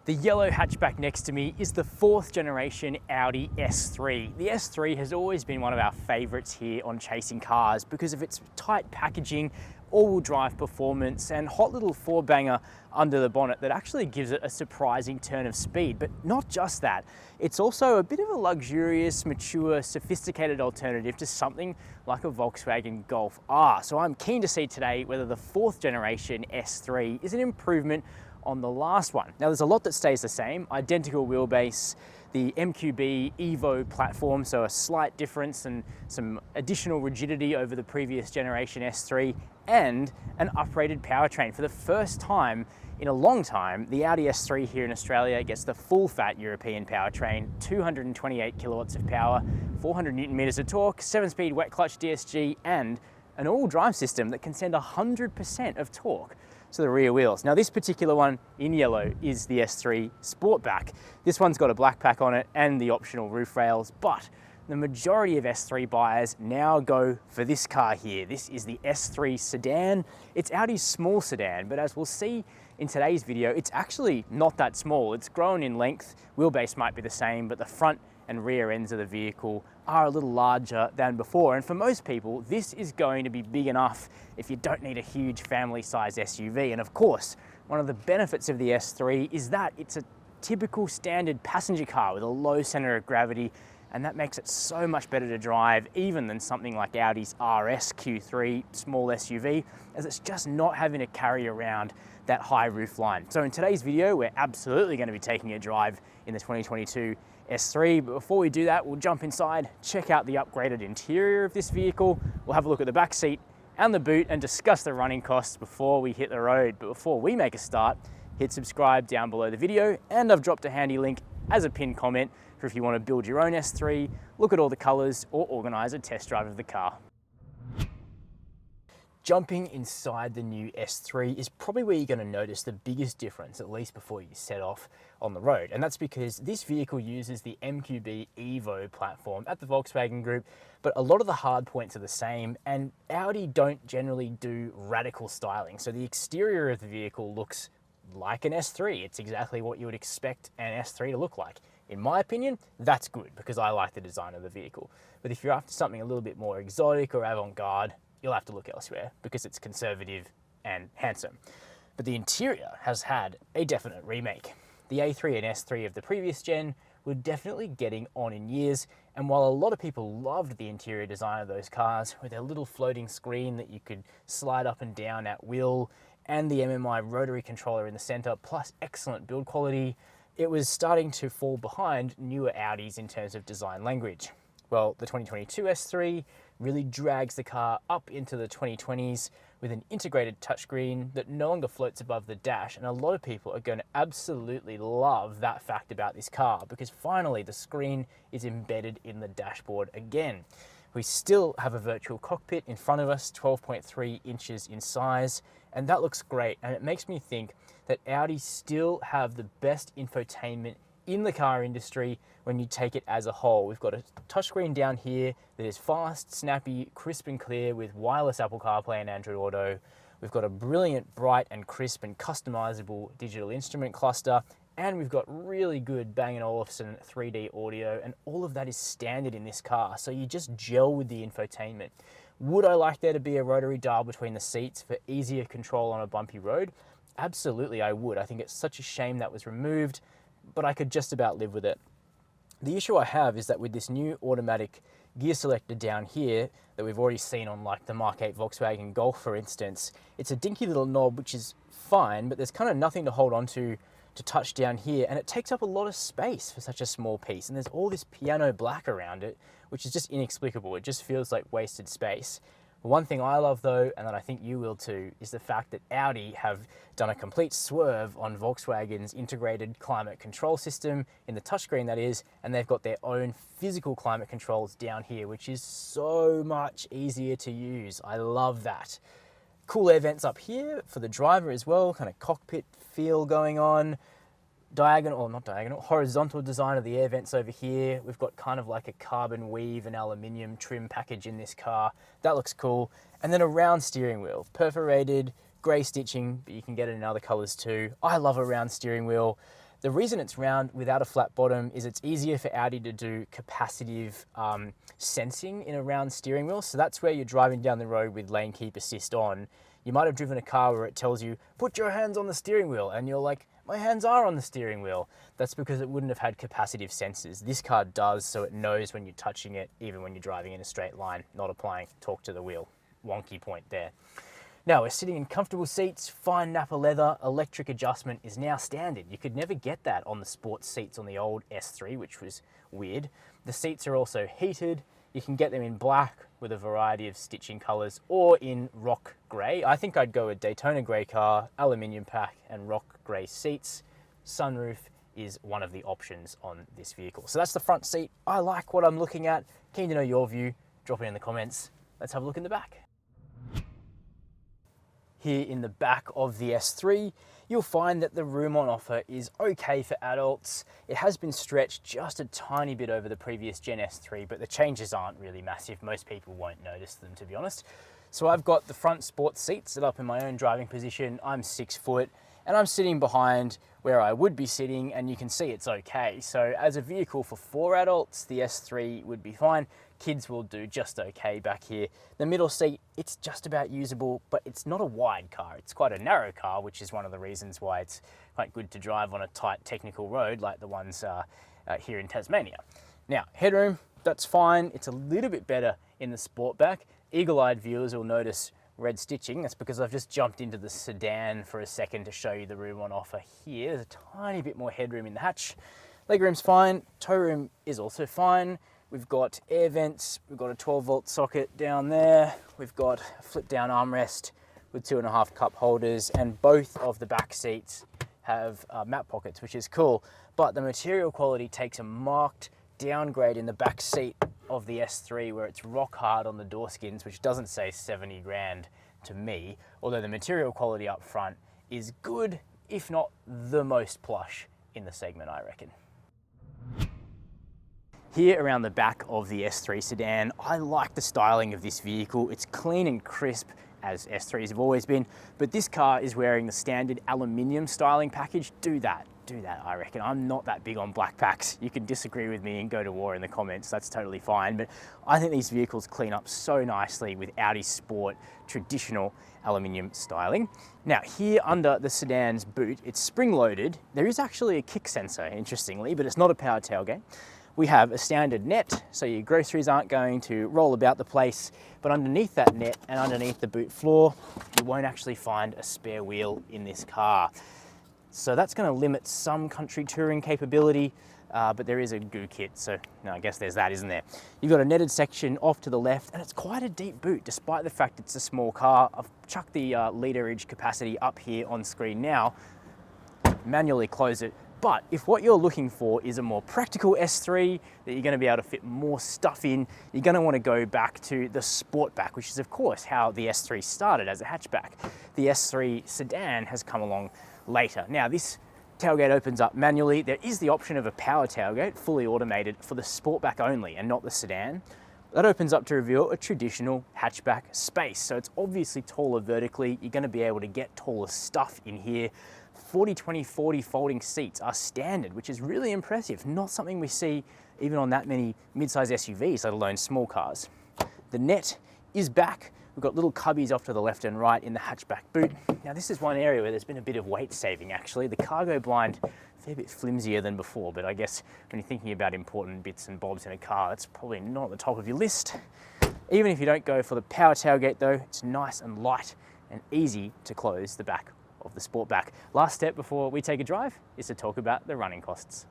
The yellow hatchback next to me is the 4th generation Audi S3. The S3 has always been one of our favorites here on Chasing Cars because of its tight packaging, all-wheel drive performance, and hot little four-banger under the bonnet that actually gives it a surprising turn of speed. But not just that, it's also a bit of a luxurious, mature, sophisticated alternative to something like a Volkswagen Golf R. So I'm keen to see today whether the 4th generation S3 is an improvement on the last one. Now there's a lot that stays the same: identical wheelbase, the MQB Evo platform, so a slight difference and some additional rigidity over the previous generation S3, and an uprated powertrain. For the first time in a long time, the Audi S3 here in Australia gets the full fat European powertrain, 228 kilowatts of power, 400 Newton meters of torque, 7-speed wet clutch DSG, and an all-wheel drive system that can send 100% of torque to the rear wheels. Now this particular one in yellow is the S3 Sportback. This one's got a black pack on it and the optional roof rails, but the majority of S3 buyers now go for this car here. This is the S3 sedan. It's Audi's small sedan, but as we'll see in today's video, it's actually not that small. It's grown in length. Wheelbase might be the same, but the front and rear ends of the vehicle are a little larger than before. And for most people, this is going to be big enough if you don't need a huge family-size SUV. And of course, one of the benefits of the S3 is that it's a typical standard passenger car with a low center of gravity, and that makes it so much better to drive even than something like Audi's RS Q3 small SUV, as it's just not having to carry around that high roof line. So in today's video, we're absolutely going to be taking a drive in the 2022 S3, but before we do that, we'll jump inside, check out the upgraded interior of this vehicle, we'll have a look at the back seat and the boot and discuss the running costs before we hit the road. But before we make a start, hit subscribe down below the video, and I've dropped a handy link as a pinned comment for if you want to build your own S3, look at all the colors, or organize a test drive of the car. Jumping inside the new S3 is probably where you're going to notice the biggest difference, at least before you set off on the road. And that's because this vehicle uses the MQB Evo platform at the Volkswagen Group, but a lot of the hard points are the same, and Audi don't generally do radical styling. So the exterior of the vehicle looks like an S3. It's exactly what you would expect an S3 to look like. In my opinion, that's good because I like the design of the vehicle. But if you're after something a little bit more exotic or avant-garde, you'll have to look elsewhere because it's conservative and handsome. But the interior has had a definite remake. The A3 and S3 of the previous gen were definitely getting on in years, and while a lot of people loved the interior design of those cars with their little floating screen that you could slide up and down at will, and the MMI rotary controller in the center, plus excellent build quality, it was starting to fall behind newer Audis in terms of design language. Well, the 2022 S3 really drags the car up into the 2020s with an integrated touchscreen that no longer floats above the dash, and a lot of people are going to absolutely love that fact about this car because finally the screen is embedded in the dashboard again. We still have a virtual cockpit in front of us, 12.3 inches in size, and that looks great, and it makes me think that Audi still have the best infotainment in the car industry when you take it as a whole. We've got a touchscreen down here that is fast, snappy, crisp and clear with wireless Apple CarPlay and Android Auto. We've got a brilliant, bright and crisp and customizable digital instrument cluster, and we've got really good Bang & Olufsen 3D audio, and all of that is standard in this car, so you just gel with the infotainment. Would I like there to be a rotary dial between the seats for easier control on a bumpy road? Absolutely I would. I think it's such a shame that was removed, but I could just about live with it. The issue I have is that with this new automatic gear selector down here that we've already seen on like the Mark 8 Volkswagen Golf, for instance, it's a dinky little knob which is fine, but there's kind of nothing to hold on to touch down here, and it takes up a lot of space for such a small piece, and there's all this piano black around it, which is just inexplicable. It just feels like wasted space. One thing I love though, and that I think you will too, is the fact that Audi have done a complete swerve on Volkswagen's integrated climate control system in the touchscreen, that is, and they've got their own physical climate controls down here, which is so much easier to use. I love that. Cool air vents up here for the driver as well, kind of cockpit feel going on. Horizontal design of the air vents over here. We've got kind of like a carbon weave and aluminium trim package in this car. That looks cool. And then a round steering wheel, perforated, grey stitching, but you can get it in other colors too. I love a round steering wheel. The reason it's round without a flat bottom is it's easier for Audi to do capacitive sensing in a round steering wheel. So that's where you're driving down the road with lane keep assist on. You might have driven a car where it tells you, put your hands on the steering wheel, and you're like, my hands are on the steering wheel. That's because it wouldn't have had capacitive sensors. This car does, so it knows when you're touching it, even when you're driving in a straight line, not applying torque to the wheel. Wonky point there. Now we're sitting in comfortable seats, fine nappa leather, electric adjustment is now standard. You could never get that on the sports seats on the old S3, which was weird. The seats are also heated. You can get them in black with a variety of stitching colors or in rock gray. I think I'd go a Daytona gray car, aluminium pack and rock gray seats. Sunroof is one of the options on this vehicle. So that's the front seat. I like what I'm looking at. Keen to know your view. Drop it in the comments. Let's have a look in the back. Here in the back of the S3, you'll find that the room on offer is okay for adults. It has been stretched just a tiny bit over the previous Gen S3, but the changes aren't really massive. Most people won't notice them, to be honest. So I've got the front sports seat set up in my own driving position. I'm 6 foot and I'm sitting behind where I would be sitting, and you can see it's okay. So as a vehicle for 4 adults, the S3 would be fine. Kids will do just okay back here. The middle seat, it's just about usable, but it's not a wide car. It's quite a narrow car, which is one of the reasons why it's quite good to drive on a tight technical road like the ones here in Tasmania. Now, headroom, that's fine. It's a little bit better in the Sportback. Eagle-eyed viewers will notice red stitching. That's because I've just jumped into the sedan for a second to show you the room on offer here. There's a tiny bit more headroom in the hatch. Legroom's fine. Tow room is also fine. We've got air vents. We've got a 12-volt socket down there. We've got a flip-down armrest with 2.5 cup holders, and both of the back seats have map pockets, which is cool. But the material quality takes a marked downgrade in the back seat of the S3, where it's rock hard on the door skins, which doesn't say 70 grand to me, although the material quality up front is good, if not the most plush in the segment, I reckon. Here around the back of the S3 sedan, I like the styling of this vehicle. It's clean and crisp, as S3s have always been, but this car is wearing the standard aluminium styling package. Do that, I reckon. I'm not that big on black packs. You can disagree with me and go to war in the comments, that's totally fine, but I think these vehicles clean up so nicely with Audi Sport traditional aluminium styling. Now here under the sedan's boot, it's spring-loaded. There is actually a kick sensor, interestingly, but it's not a power tailgate. We have a standard net, so your groceries aren't going to roll about the place, but underneath that net and underneath the boot floor, you won't actually find a spare wheel in this car. So that's going to limit some country touring capability, but there is a goo kit, so no, I guess there's that, isn't there? You've got a netted section off to the left, and it's quite a deep boot, despite the fact it's a small car. I've chucked the literage capacity up here on screen now, manually close it. But if what you're looking for is a more practical S3 that you're going to be able to fit more stuff in, you're going to want to go back to the Sportback, which is of course how the S3 started as a hatchback. The S3 sedan has come along later. Now this tailgate opens up manually. There is the option of a power tailgate, fully automated, for the Sportback only and not the sedan. That opens up to reveal a traditional hatchback space. So it's obviously taller vertically. You're going to be able to get taller stuff in here. 40-20-40 folding seats are standard, which is really impressive. Not something we see even on that many mid-size SUVs, let alone small cars. The net is back. We've got little cubbies off to the left and right in the hatchback boot. Now this is one area where there's been a bit of weight saving actually. The cargo blind, a fair bit flimsier than before, but I guess when you're thinking about important bits and bobs in a car, that's probably not at the top of your list. Even if you don't go for the power tailgate though, it's nice and light and easy to close the back of the Sportback. Last step before we take a drive is to talk about the running costs.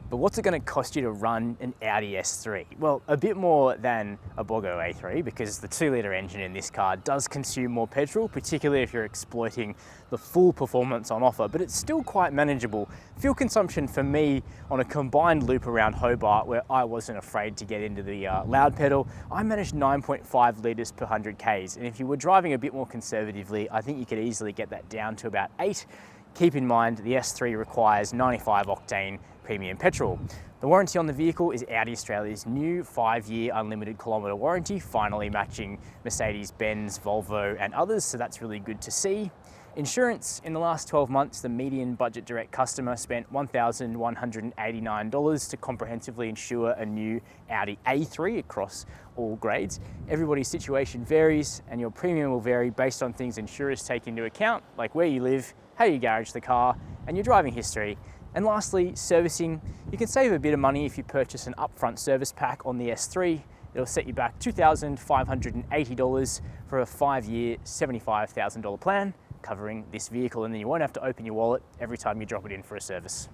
But what's it going to cost you to run an Audi S3? Well, a bit more than a Volkswagen A3, because the 2-litre engine in this car does consume more petrol, particularly if you're exploiting the full performance on offer, but it's still quite manageable. Fuel consumption for me on a combined loop around Hobart, where I wasn't afraid to get into the loud pedal, I managed 9.5 litres per 100 Ks. And if you were driving a bit more conservatively, I think you could easily get that down to about 8. Keep in mind, the S3 requires 95 octane premium petrol. The warranty on the vehicle is Audi Australia's new 5-year unlimited kilometre warranty, finally matching Mercedes-Benz, Volvo and others, so that's really good to see. Insurance, in the last 12 months, the median budget direct customer spent $1,189 to comprehensively insure a new Audi A3 across all grades. Everybody's situation varies and your premium will vary based on things insurers take into account, like where you live, how you garage the car, and your driving history. And lastly, servicing. You can save a bit of money if you purchase an upfront service pack on the S3. It'll set you back $2,580 for a 5-year, $75,000 plan, covering this vehicle, and then you won't have to open your wallet every time you drop it in for a service.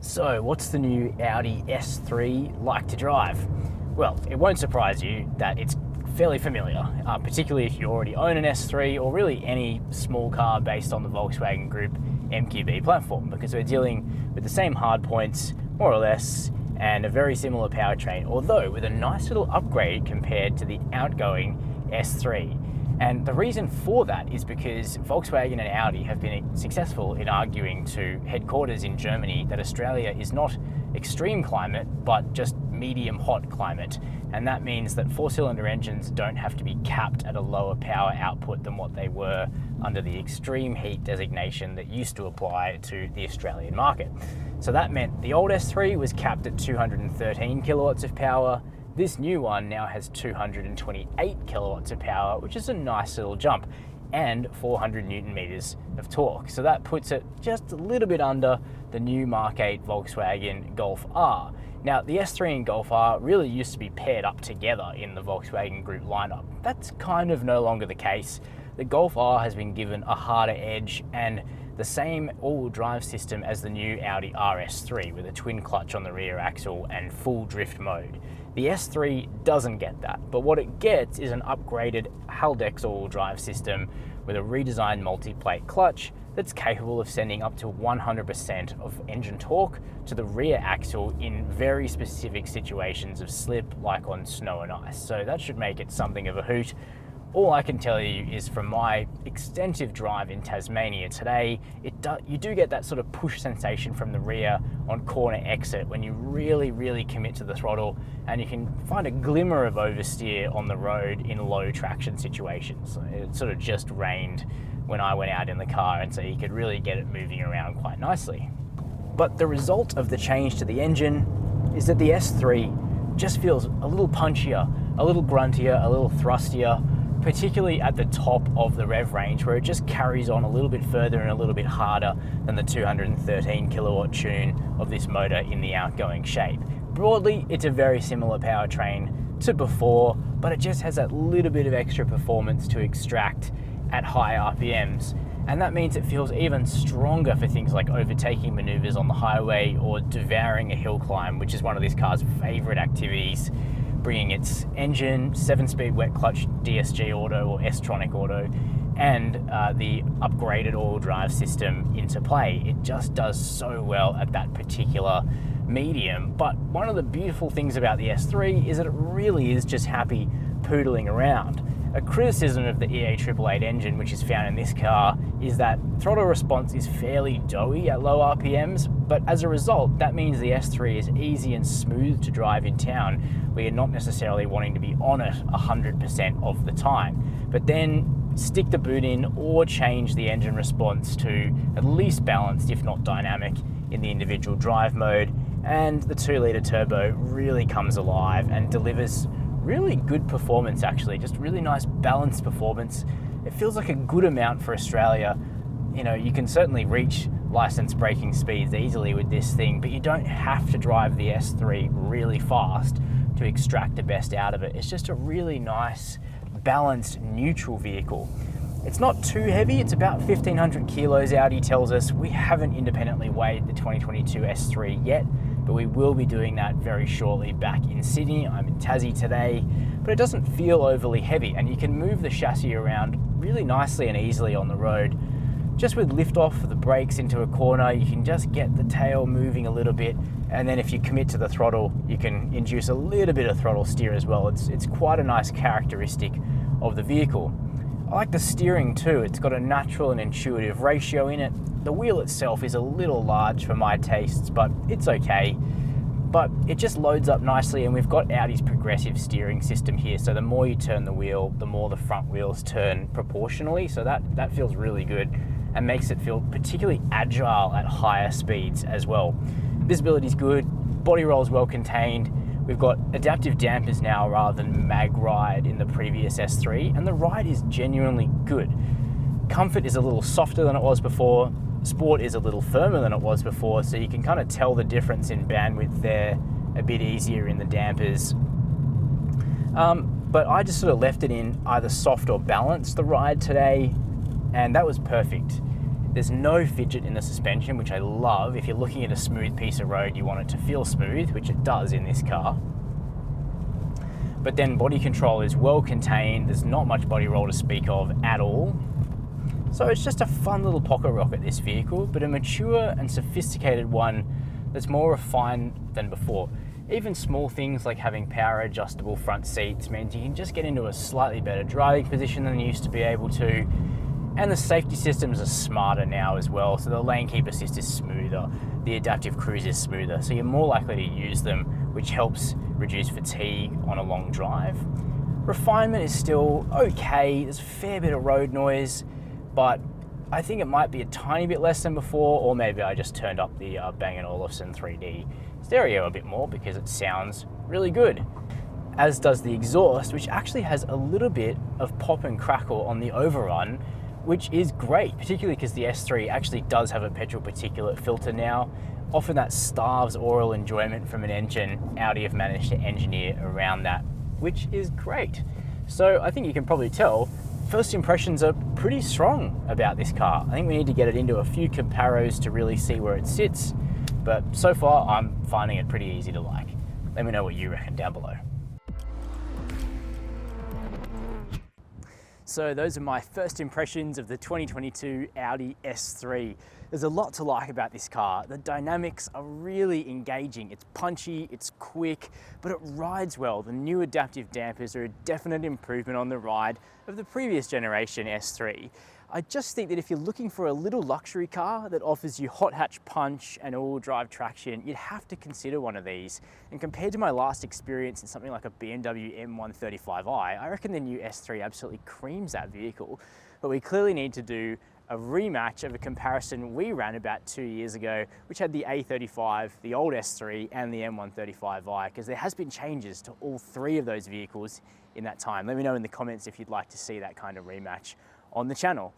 So what's the new Audi S3 like to drive? Well, it won't surprise you that it's fairly familiar, particularly if you already own an S3 or really any small car based on the Volkswagen Group MQB platform, because we're dealing with the same hard points, more or less, and a very similar powertrain, although with a nice little upgrade compared to the outgoing S3. And the reason for that is because Volkswagen and Audi have been successful in arguing to headquarters in Germany that Australia is not extreme climate, but just medium hot climate. And that means that 4-cylinder engines don't have to be capped at a lower power output than what they were under the extreme heat designation that used to apply to the Australian market. So that meant the old S3 was capped at 213 kilowatts of power. This new one now has 228 kilowatts of power, which is a nice little jump, and 400 Newton meters of torque. So that puts it just a little bit under the new Mark 8 Volkswagen Golf R. Now, the S3 and Golf R really used to be paired up together in the Volkswagen Group lineup. That's kind of no longer the case. The Golf R has been given a harder edge and the same all-wheel drive system as the new Audi RS3 with a twin clutch on the rear axle and full drift mode. The S3 doesn't get that, but what it gets is an upgraded Haldex all-wheel drive system with a redesigned multi-plate clutch that's capable of sending up to 100% of engine torque to the rear axle in very specific situations of slip, like on snow and ice. So that should make it something of a hoot. All I can tell you is from my extensive drive in Tasmania today, you do get that sort of push sensation from the rear on corner exit when you really commit to the throttle, and you can find a glimmer of oversteer on the road in low traction situations. It sort of just rained when I went out in the car, and so you could really get it moving around quite nicely. But the result of the change to the engine is that the S3 just feels a little punchier, a little gruntier, a little thrustier, particularly at the top of the rev range, where it just carries on a little bit further and a little bit harder than the 213 kilowatt tune of this motor in the outgoing shape. Broadly, it's a very similar powertrain to before, but it just has that little bit of extra performance to extract at high RPMs. And that means it feels even stronger for things like overtaking maneuvers on the highway or devouring a hill climb, which is one of this car's favorite activities, bringing its engine, 7-speed wet clutch DSG Auto or S-Tronic Auto, and the upgraded all-wheel drive system into play. It just does so well at that particular medium. But one of the beautiful things about the S3 is that it really is just happy poodling around. A criticism of the EA888 engine, which is found in this car, is that throttle response is fairly doughy at low RPMs, but as a result, that means the S3 is easy and smooth to drive in town, where you're not necessarily wanting to be on it 100% of the time. But then stick the boot in or change the engine response to at least balanced, if not dynamic, in the individual drive mode, and the 2-litre turbo really comes alive and delivers really good performance, actually, just really nice balanced performance. It feels like a good amount for Australia. You know, you can certainly reach licensed braking speeds easily with this thing, but you don't have to drive the S3 really fast to extract the best out of it. It's just a really nice, balanced, neutral vehicle. It's not too heavy, it's about 1,500 kilos, Audi tells us. We haven't independently weighed the 2022 S3 yet, but we will be doing that very shortly back in Sydney. I'm in Tassie today, but it doesn't feel overly heavy, and you can move the chassis around really nicely and easily on the road. Just with lift off the brakes into a corner, you can just get the tail moving a little bit, and then if you commit to the throttle, you can induce a little bit of throttle steer as well. It's quite a nice characteristic of the vehicle. I like the steering too. It's got a natural and intuitive ratio in it. The wheel itself is a little large for my tastes, but it's okay. but it just loads up nicely, and we've got Audi's progressive steering system here, so the more you turn the wheel, the more the front wheels turn proportionally, so that feels really good and makes it feel particularly agile at higher speeds as well. Visibility is good, body roll is well contained. We've got adaptive dampers now rather than mag ride in the previous S3, and the ride is genuinely good. Comfort is a little softer than it was before. Sport is a little firmer than it was before, so you can kind of tell the difference in bandwidth there, a bit easier in the dampers. But I just sort of left it in either soft or balanced the ride today, and that was perfect. There's no fidget in the suspension, which I love. If you're looking at a smooth piece of road, you want it to feel smooth, which it does in this car. But then body control is well contained. There's not much body roll to speak of at all. So it's just a fun little pocket rocket, this vehicle, but a mature and sophisticated one that's more refined than before. Even small things like having power adjustable front seats means you can just get into a slightly better driving position than you used to be able to. And the safety systems are smarter now as well, so the lane keep assist is smoother, the adaptive cruise is smoother, so you're more likely to use them, which helps reduce fatigue on a long drive. Refinement is still okay, there's a fair bit of road noise, but I think it might be a tiny bit less than before, or maybe I just turned up the Bang & Olufsen 3D stereo a bit more because it sounds really good. As does the exhaust, which actually has a little bit of pop and crackle on the overrun, which is great, particularly because the S3 actually does have a petrol particulate filter now. Often that starves oral enjoyment from an engine. Audi have managed to engineer around that, which is great. So I think you can probably tell, first impressions are pretty strong about this car. I think we need to get it into a few comparos to really see where it sits, but so far I'm finding it pretty easy to like. Let me know what you reckon down below. So those are my first impressions of the 2022 Audi S3. There's a lot to like about this car. The dynamics are really engaging. It's punchy, it's quick, but it rides well. The new adaptive dampers are a definite improvement on the ride of the previous generation S3. I just think that if you're looking for a little luxury car that offers you hot hatch punch and all-wheel drive traction, you'd have to consider one of these. And compared to my last experience in something like a BMW M135i, I reckon the new S3 absolutely creams that vehicle. But we clearly need to do a rematch of a comparison we ran about 2 years ago, which had the A35, the old S3, and the M135i, because there has been changes to all three of those vehicles in that time. Let me know in the comments if you'd like to see that kind of rematch on the channel.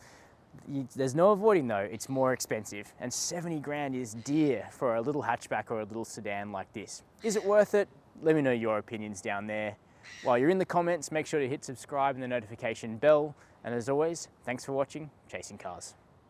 There's no avoiding though, it's more expensive, and 70 grand is dear for a little hatchback or a little sedan like this. Is it worth it? Let me know your opinions down there. While you're in the comments, make sure to hit subscribe and the notification bell, and as always, thanks for watching Chasing Cars.